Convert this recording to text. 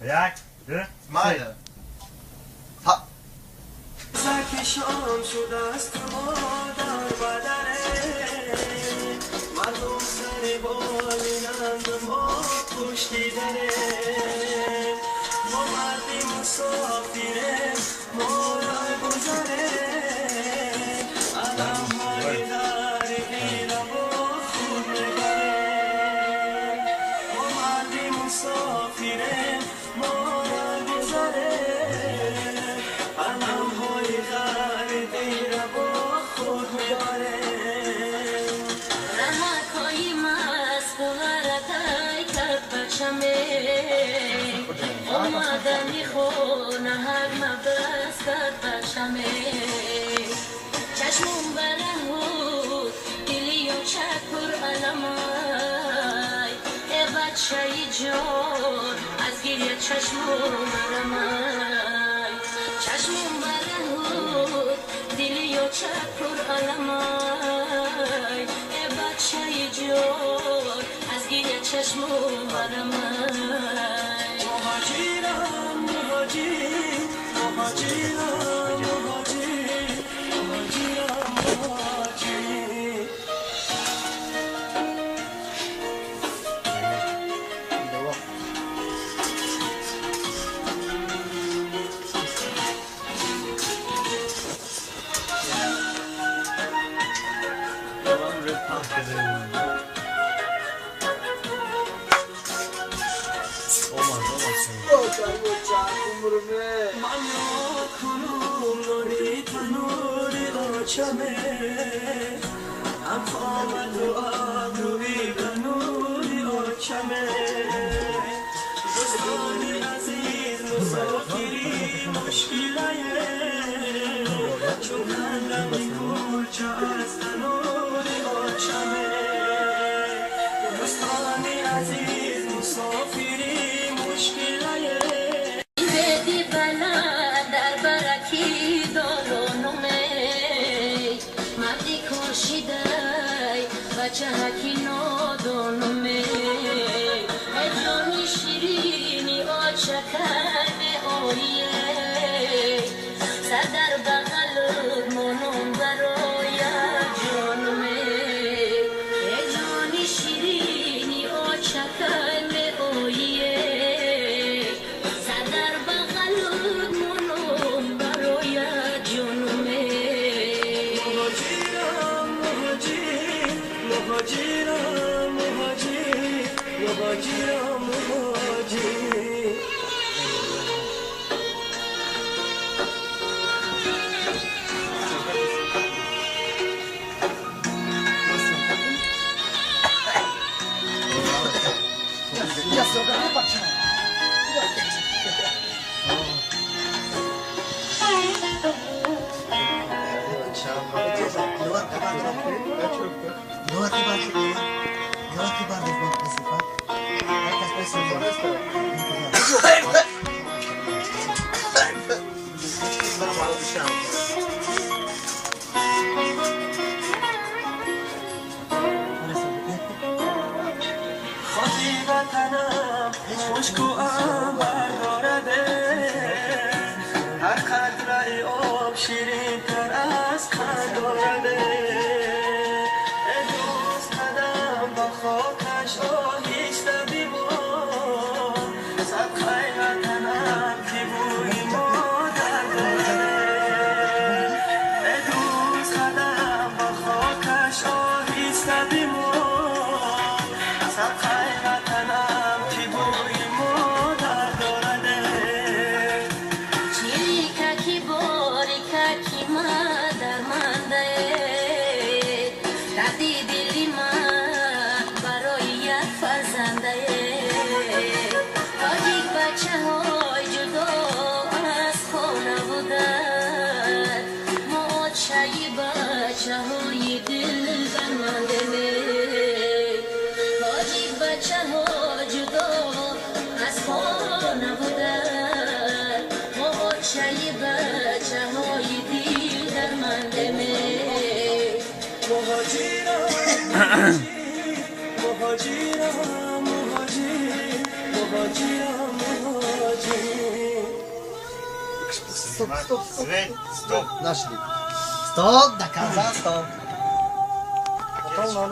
یک دو مایه زکشان شده است ما در بدنه مردم سر بالینند ما پشتی دره ما مردی مسافره ما را گذره علم های غریبی را با خود نبره ما مردی مسافره ما را گذره علم های غریبی را با خود میبره رمکای مسخورتای کرد بچمه اومدنی خونه هر مبست کرد بچمه چشمون برهود دلی و چکر علمای ای بچه جان از گریه چشمون مرمای چشمون برهود دلی و چکر علمای ای بچه جان از گریه چشمون مرمای مهاجرم مهاجر مهاجرم مهاجر مهاجرم مهاجر من یا کنم نوری تنوری آچمه افامد و آبروی بنوری آچمه دوستانی عزیز مسافری مشکلیه چون کندم کلچه از تنوری آچمه دوستانی عزیز مسافری مشکلیه بدی بلند در برکی دارونومه مردی کشیدای بچه هکی نادونومه اجانی شیرینی آچکن آیه سر در بغل منون برای جانومه اجانی شیرینی آچکن آیه مهاجرم مهاجر مهاجرم مهاجر خاطی وطنم مشکو انبر دارده هر قطره آب شیرین تر از خند دارده ای دوست قدم با خاکش آهیسته بیبار صدقه وطنم که بوی مادر دارده ای دوست قدم با خاکش آهیسته بیبار صدقه وطنم که بوی مادر دارده چیککی باریککی مادر منده دردی دلی من برای یک فرزنده تاجیک بچه های جدا از خانه بودن ما چایی بچه های دل برمنده تاجیک بچه ها جدا از خانه بودن ما چایی بچه های دل درمنده مهاجرم مهاجر مهاجر Стоп. Свет, стоп. Нашли. Стоп, доказа, стоп. Потом